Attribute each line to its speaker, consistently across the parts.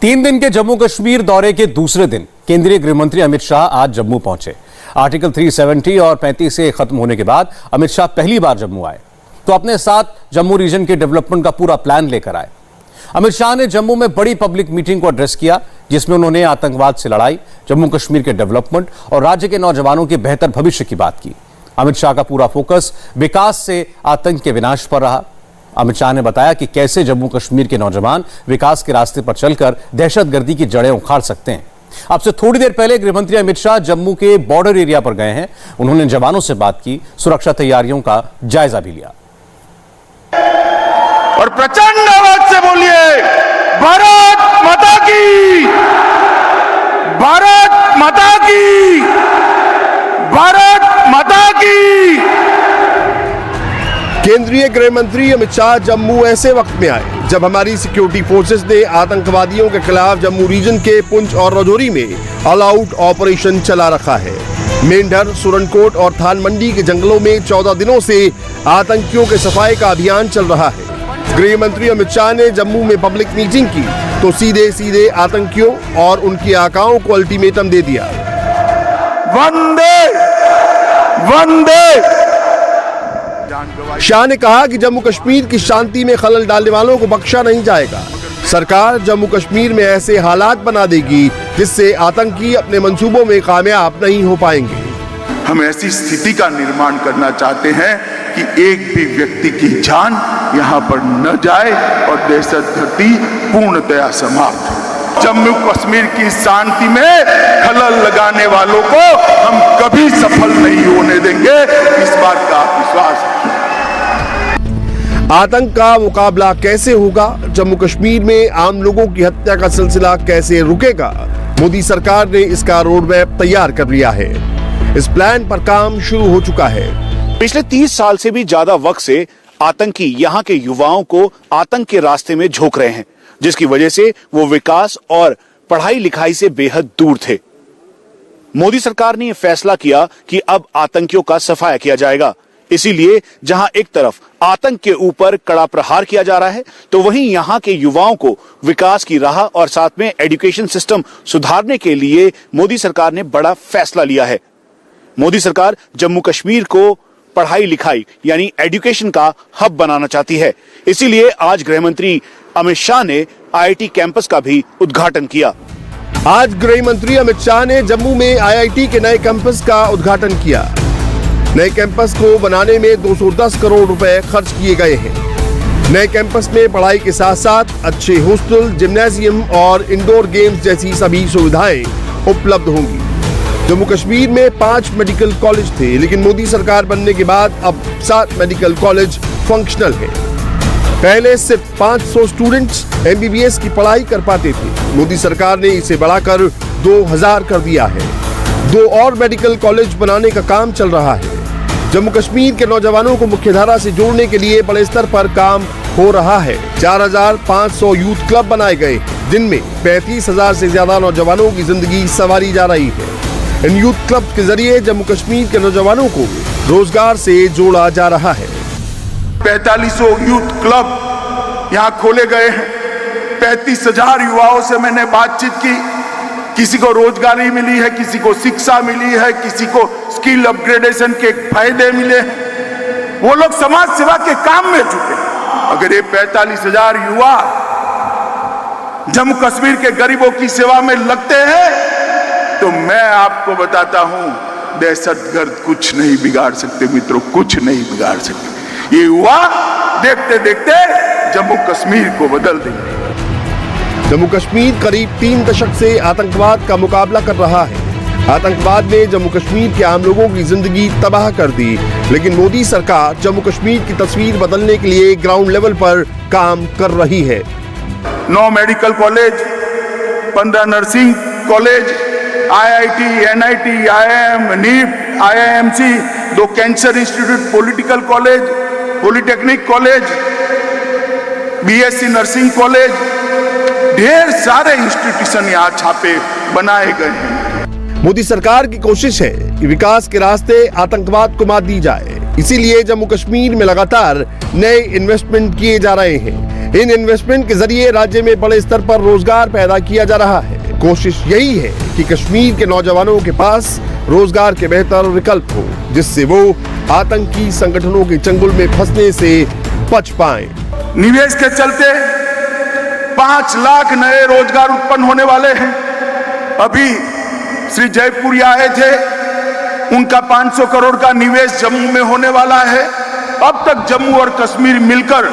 Speaker 1: 3 दिन के जम्मू कश्मीर दौरे के दूसरे दिन केंद्रीय गृह मंत्री अमित शाह आज जम्मू पहुंचे। आर्टिकल 370 और 35 से खत्म होने के बाद अमित शाह पहली बार जम्मू आए तो अपने साथ जम्मू रीजन के डेवलपमेंट का पूरा प्लान लेकर आए। अमित शाह ने जम्मू में बड़ी पब्लिक मीटिंग को एड्रेस किया, जिसमें उन्होंने आतंकवाद से लड़ाई, जम्मू कश्मीर के डेवलपमेंट और राज्य के नौजवानों के बेहतर भविष्य की बात की। अमित शाह का पूरा फोकस विकास से आतंक के विनाश पर रहा। अमित शाह ने बताया कि कैसे जम्मू कश्मीर के नौजवान विकास के रास्ते पर चलकर दहशतगर्दी की जड़ें उखाड़ सकते हैं। अब से थोड़ी देर पहले गृह मंत्री अमित शाह जम्मू के बॉर्डर एरिया पर गए हैं। उन्होंने जवानों से बात की, सुरक्षा तैयारियों का जायजा भी लिया
Speaker 2: और प्रचंड आवाज से बोलिए, भारत माता की, भारत माता की, भारत माता की।
Speaker 3: केंद्रीय गृह मंत्री अमित शाह जम्मू ऐसे वक्त में आए जब हमारी सिक्योरिटी फोर्सेस ने आतंकवादियों के खिलाफ जम्मू रीजन के पुंछ और राजौरी में ऑल आउट ऑपरेशन चला रखा है। मेंढर, सुरनकोट और थान मंडी के जंगलों में 14 दिनों से आतंकियों के सफाई का अभियान चल रहा है। गृह मंत्री अमित शाह ने जम्मू में पब्लिक मीटिंग की तो सीधे आतंकियों और उनकी आकाओं को अल्टीमेटम दे दिया।
Speaker 2: वंदे वंदे।
Speaker 3: शाह ने कहा कि जम्मू कश्मीर की शांति में खलल डालने वालों को बख्शा नहीं जाएगा। सरकार जम्मू कश्मीर में ऐसे हालात बना देगी जिससे आतंकी अपने मंसूबों में कामयाब नहीं हो पाएंगे।
Speaker 2: हम ऐसी स्थिति का निर्माण करना चाहते हैं कि एक भी व्यक्ति की जान यहाँ पर न जाए और दहशतगर्दी पूर्णतया समाप्त। जम्मू कश्मीर की शांति में खलल लगाने वालों को हम कभी सफल नहीं होने देंगे, इस बात का विश्वास।
Speaker 3: आतंक का मुकाबला कैसे होगा, जम्मू कश्मीर में आम लोगों की हत्या का सिलसिला कैसे रुकेगा, मोदी सरकार ने इसका रोड मैप तैयार कर लिया है। इस प्लान पर काम शुरू हो चुका है।
Speaker 4: पिछले 30 साल से भी ज्यादा वक्त से आतंकी यहाँ के युवाओं को आतंक के रास्ते में झोंक रहे हैं, जिसकी वजह से वो विकास और पढ़ाई लिखाई से बेहद दूर थे। मोदी सरकार ने यह फैसला किया कि अब आतंकियों का सफाया किया जाएगा। इसीलिए जहां एक तरफ आतंक के ऊपर कड़ा प्रहार किया जा रहा है, तो वहीं यहां के युवाओं को विकास की राह और साथ में एजुकेशन सिस्टम सुधारने के लिए मोदी सरकार ने बड़ा फैसला लिया है। मोदी सरकार जम्मू कश्मीर को पढ़ाई लिखाई यानी एजुकेशन का हब बनाना चाहती है। इसीलिए आज गृह मंत्री अमित शाह ने IIT कैंपस का भी उद्घाटन किया।
Speaker 3: आज गृह मंत्री अमित शाह ने जम्मू में IIT के नए कैंपस का उद्घाटन किया। नए कैंपस को बनाने में 210 करोड़ रुपए खर्च किए गए हैं। नए कैंपस में पढ़ाई के साथ साथ अच्छे हॉस्टल, जिम्नाजियम और इंडोर गेम्स जैसी सभी सुविधाएं उपलब्ध होंगी। जम्मू कश्मीर में 5 मेडिकल कॉलेज थे, लेकिन मोदी सरकार बनने के बाद अब 7 मेडिकल कॉलेज फंक्शनल है। पहले सिर्फ 500 स्टूडेंट्स MBBS की पढ़ाई कर पाते थे। मोदी सरकार ने इसे बढ़ाकर 2000 कर दिया है। 2 और मेडिकल कॉलेज बनाने का काम चल रहा है। जम्मू कश्मीर के नौजवानों को मुख्यधारा से जोड़ने के लिए बड़े स्तर पर काम हो रहा है। 4500 यूथ क्लब बनाए गए, जिनमें 35,000 से ज्यादा नौजवानों की जिंदगी संवारी जा रही है। इन यूथ क्लब के जरिए जम्मू कश्मीर के नौजवानों को रोजगार से जोड़ा जा रहा है।
Speaker 2: 4500 यूथ क्लब यहाँ खोले गए हैं। 35,000 युवाओं से मैंने बातचीत की। किसी को रोजगारी मिली है, किसी को शिक्षा मिली है, किसी को स्किल अपग्रेडेशन के फायदे मिले हैं। वो लोग समाज सेवा के काम में जुटे। अगर ये 45,000 युवा जम्मू कश्मीर के गरीबों की सेवा में लगते हैं तो मैं आपको बताता हूं, दहशतगर्द कुछ नहीं बिगाड़ सकते मित्रों, कुछ नहीं बिगाड़ सकते। ये युवा देखते देखते जम्मू कश्मीर को बदल देंगे।
Speaker 3: जम्मू कश्मीर करीब 3 दशक से आतंकवाद का मुकाबला कर रहा है। आतंकवाद ने जम्मू कश्मीर के आम लोगों की जिंदगी तबाह कर दी, लेकिन मोदी सरकार जम्मू कश्मीर की तस्वीर बदलने के लिए ग्राउंड लेवल पर काम कर रही है।
Speaker 2: 9 medical college, 15 nursing college, IIT, NIT, IIM, NIT, IIMC, 2 cancer institute, political college, polytechnic college, BSc nursing college, ढेर सारे इंस्टीट्यूशन यहाँ छापे बनाए गए हैं।
Speaker 3: मोदी सरकार की कोशिश है कि विकास के रास्ते आतंकवाद को मात दी जाए। इसीलिए जम्मू कश्मीर में लगातार नए इन्वेस्टमेंट किए जा रहे हैं। इन इन्वेस्टमेंट के जरिए राज्य में बड़े स्तर पर रोजगार पैदा किया जा रहा है। कोशिश यही है कि कश्मीर के नौजवानों के पास रोजगार के बेहतर विकल्प हो, जिससे वो आतंकी संगठनों के चंगुल में फंसने से बच पाए।
Speaker 2: निवेश के चलते 5 लाख नए रोजगार उत्पन्न होने वाले हैं। अभी श्री जयपुरी आए थे, उनका 500 करोड़ का निवेश जम्मू में होने वाला है। अब तक जम्मू और कश्मीर मिलकर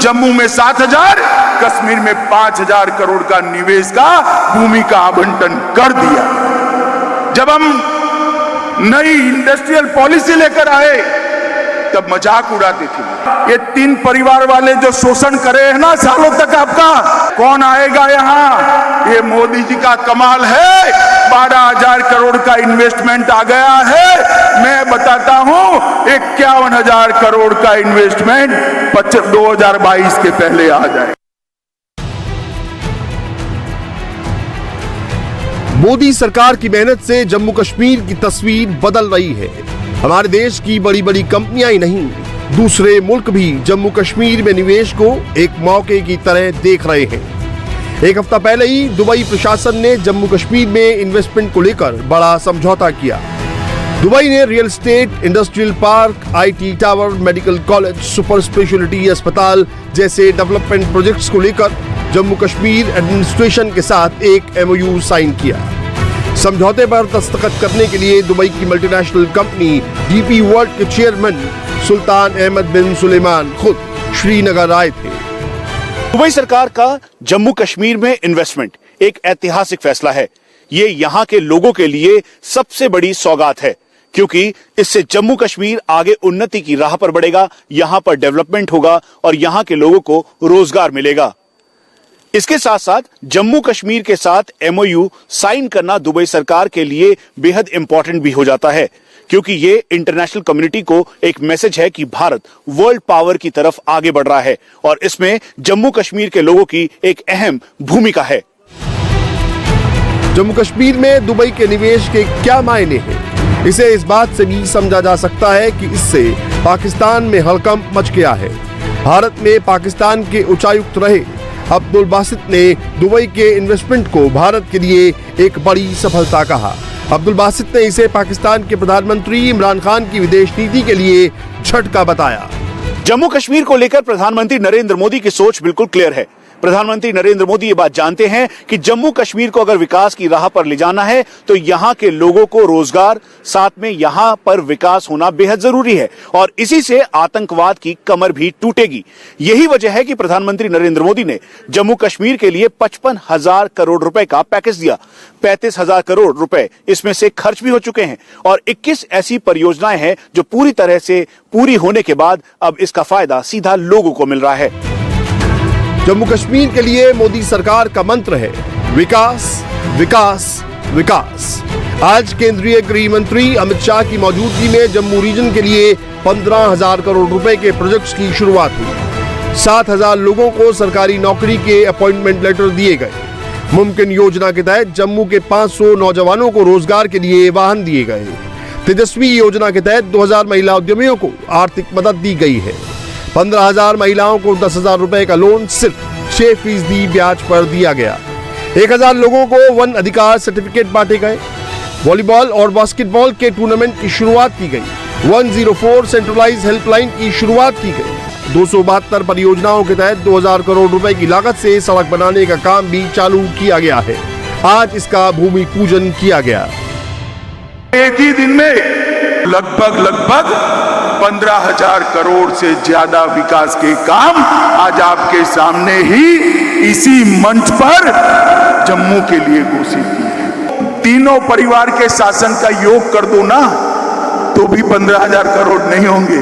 Speaker 2: जम्मू में 7,000, कश्मीर में 5,000 करोड़ का निवेश का भूमि का आवंटन कर दिया। जब हम नई इंडस्ट्रियल पॉलिसी लेकर आए तब मजाक उड़ाते थे। ये 3 परिवार वाले जो शोषण करे हैं ना सालों तक आपका, कौन आएगा यहाँ? ये मोदी जी का कमाल है। 12,000 करोड़ का इन्वेस्टमेंट आ गया है। मैं बताता हूँ 51,000 करोड़ का इन्वेस्टमेंट 2022 के पहले आ जाए।
Speaker 3: मोदी सरकार की मेहनत से जम्मू कश्मीर की तस्वीर बदल रही है। हमारे देश की बड़ी बड़ी कंपनियां ही नहीं, दूसरे मुल्क भी जम्मू कश्मीर में निवेश को एक मौके की तरह देख रहे हैं। एक हफ्ता पहले ही दुबई प्रशासन ने जम्मू कश्मीर में इन्वेस्टमेंट को लेकर बड़ा समझौता किया। दुबई ने real estate, industrial park, IT tower, medical college, super speciality अस्पताल जैसे डेवलपमेंट प्रोजेक्ट्स को लेकर जम्मू कश्मीर एडमिनिस्ट्रेशन के साथ एक MOU साइन किया। समझौते पर दस्तखत करने के लिए दुबई की मल्टीनेशनल कंपनी DP वर्ल्ड के चेयरमैन सुल्तान अहमद बिन सुलेमान खुद श्रीनगर आए थे।
Speaker 4: दुबई सरकार का जम्मू कश्मीर में इन्वेस्टमेंट एक ऐतिहासिक फैसला है। ये यहाँ के लोगों के लिए सबसे बड़ी सौगात है, क्योंकि इससे जम्मू कश्मीर आगे उन्नति की राह पर बढ़ेगा, यहाँ पर डेवलपमेंट होगा और यहाँ के लोगों को रोजगार मिलेगा। इसके साथ साथ जम्मू कश्मीर के साथ MOU साइन करना दुबई सरकार के लिए बेहद इंपॉर्टेंट भी हो जाता है, क्योंकि ये इंटरनेशनल कम्युनिटी को एक मैसेज है कि भारत वर्ल्ड पावर की तरफ आगे बढ़ रहा है और इसमें जम्मू कश्मीर के लोगों की एक अहम भूमिका है।
Speaker 3: जम्मू कश्मीर में दुबई के निवेश के क्या मायने हैं? इसे इस बात से भी समझा जा सकता है कि इससे पाकिस्तान में हड़कंप मच गया है। भारत में पाकिस्तान के उच्चायुक्त रहे अब्दुल बासित ने दुबई के इन्वेस्टमेंट को भारत के लिए एक बड़ी सफलता कहा। अब्दुल बासित ने इसे पाकिस्तान के प्रधानमंत्री इमरान खान की विदेश नीति के लिए झटका बताया।
Speaker 4: जम्मू कश्मीर को लेकर प्रधानमंत्री नरेंद्र मोदी की सोच बिल्कुल क्लियर है। प्रधानमंत्री नरेंद्र मोदी ये बात जानते हैं कि जम्मू कश्मीर को अगर विकास की राह पर ले जाना है तो यहाँ के लोगों को रोजगार, साथ में यहाँ पर विकास होना बेहद जरूरी है और इसी से आतंकवाद की कमर भी टूटेगी। यही वजह है कि प्रधानमंत्री नरेंद्र मोदी ने जम्मू कश्मीर के लिए 55,000 करोड़ रुपए का पैकेज दिया। 35,000 करोड़ रुपए इसमें से खर्च भी हो चुके हैं और 21 ऐसी परियोजनाएं हैं जो पूरी तरह से पूरी होने के बाद अब इसका फायदा सीधा लोगों को मिल रहा है।
Speaker 3: जम्मू कश्मीर के लिए मोदी सरकार का मंत्र है विकास, विकास, विकास। आज केंद्रीय गृह मंत्री अमित शाह की मौजूदगी में जम्मू रीजन के लिए 15,000 करोड़ रुपए के प्रोजेक्ट्स की शुरुआत हुई। 7,000 लोगों को सरकारी नौकरी के अपॉइंटमेंट लेटर दिए गए। मुमकिन योजना के तहत जम्मू के 500 नौजवानों को रोजगार के लिए वाहन दिए गए। तेजस्वी योजना के तहत 2,000 महिला उद्यमियों को आर्थिक मदद दी गई है। 15,000 महिलाओं को 10,000 रुपए का लोन सिर्फ 6% ब्याज पर दिया गया। 1,000 लोगों को वन अधिकार सर्टिफिकेट बांटे गए। वॉलीबॉल और बास्केटबॉल के टूर्नामेंट की शुरुआत की गई। 104 सेंट्रलाइज हेल्पलाइन की शुरुआत की गई। 272 परियोजनाओं के तहत 2,000 करोड़ रुपए की लागत से सड़क बनाने का काम भी चालू किया गया है। आज इसका भूमि पूजन किया गया।
Speaker 2: एक ही दिन में लगभग 15,000 करोड़ से ज्यादा विकास के काम आज आपके सामने ही इसी मंच पर जम्मू के लिए घोषित किए। तीनों परिवार के शासन का योग कर दो ना तो भी 15,000 करोड़ नहीं होंगे।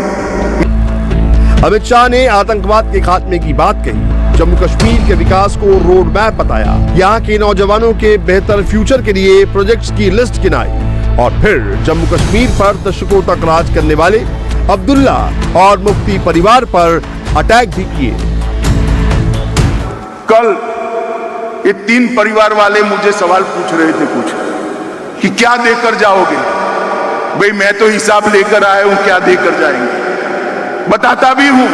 Speaker 3: अमित शाह ने आतंकवाद के खात्मे की बात कही, जम्मू कश्मीर के विकास को रोड मैप बताया, यहाँ के नौजवानों के बेहतर फ्यूचर के लिए प्रोजेक्ट्स की लिस्ट गिनाई और फिर जम्मू कश्मीर पर दशकों तक राज करने वाले अब्दुल्ला और मुफ्ती परिवार पर अटैक भी किए।
Speaker 2: कल ये 3 परिवार वाले मुझे सवाल पूछ रहे थे कुछ कि क्या देकर जाओगे। भाई मैं तो हिसाब लेकर आया हूं, क्या देकर जाएंगे बताता भी हूं।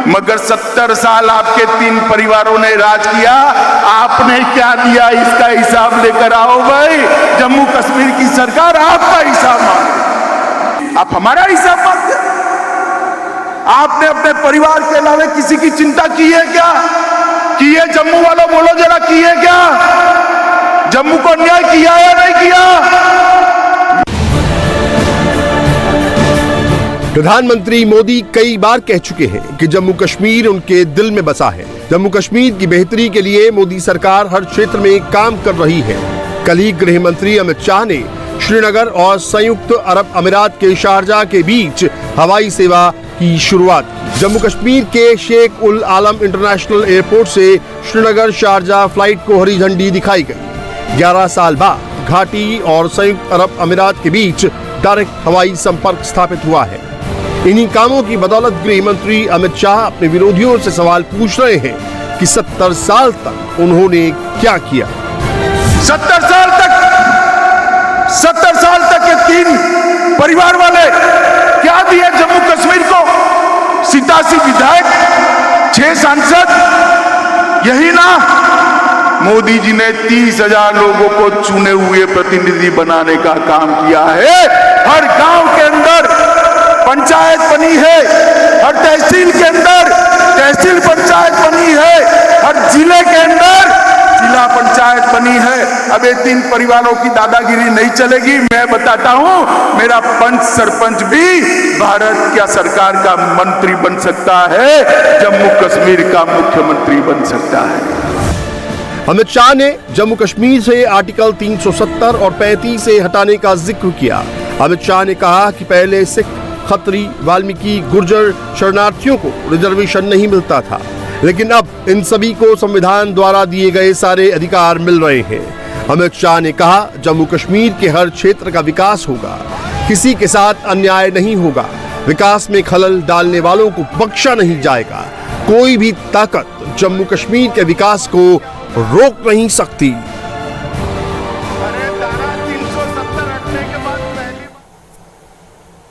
Speaker 2: मगर 70 साल आपके 3 परिवारों ने राज किया, आपने क्या दिया इसका हिसाब लेकर आओ भाई। जम्मू कश्मीर की सरकार आपका हिसाब मांगे, आप हमारा हिसाब मांगते। आपने अपने परिवार के अलावा किसी की चिंता की है क्या? की है? जम्मू वालों बोलो जरा, की है क्या? जम्मू को न्याय किया या नहीं किया?
Speaker 3: प्रधानमंत्री मोदी कई बार कह चुके हैं कि जम्मू कश्मीर उनके दिल में बसा है। जम्मू कश्मीर की बेहतरी के लिए मोदी सरकार हर क्षेत्र में काम कर रही है। कल ही गृह मंत्री अमित शाह ने श्रीनगर और संयुक्त अरब अमीरात के शारजाह के बीच हवाई सेवा की शुरुआत की। जम्मू कश्मीर के शेख उल आलम इंटरनेशनल एयरपोर्ट से श्रीनगर शारजाह फ्लाइट को हरी झंडी दिखाई गई। 11 साल बाद घाटी और संयुक्त अरब अमीरात के बीच डायरेक्ट हवाई संपर्क स्थापित हुआ है। इन्हीं कामों की बदौलत गृह मंत्री अमित शाह अपने विरोधियों से सवाल पूछ रहे हैं कि 70 साल तक उन्होंने क्या किया।
Speaker 2: 70 साल तक के 3 परिवार वाले क्या दिए जम्मू कश्मीर को? 87 विधायक, 6 सांसद, यही ना? मोदी जी ने 30,000 लोगों को चुने हुए प्रतिनिधि बनाने का काम किया है। हर गांव के अंदर पंचायत बनी है, हर तहसील के अंदर तहसील पंचायत बनी है, हर जिले के अंदर जिला पंचायत बनी है। अब ये 3 परिवारों की दादागिरी नहीं चलेगी। मैं बताता हूं, मेरा पंच सरपंच भी भारत क्या सरकार का मंत्री बन सकता है, जम्मू कश्मीर का मुख्यमंत्री बन सकता है।
Speaker 3: अमित शाह ने जम्मू कश्मीर से आर्टिकल 370 और 35 से हटाने का जिक्र किया। अमित शाह ने कहा कि पहले सिख, खत्री, वाल्मीकि, गुर्जर शरणार्थियों को रिजर्वेशन नहीं मिलता था, लेकिन अब इन सभी को संविधान द्वारा दिए गए सारे अधिकार मिल रहे हैं। अमित शाह ने कहा, जम्मू कश्मीर के हर क्षेत्र का विकास होगा, किसी के साथ अन्याय नहीं होगा, विकास में खलल डालने वालों को बख्शा नहीं जाएगा। कोई भी ताकत जम्मू कश्मीर के विकास को रोक नहीं सकती।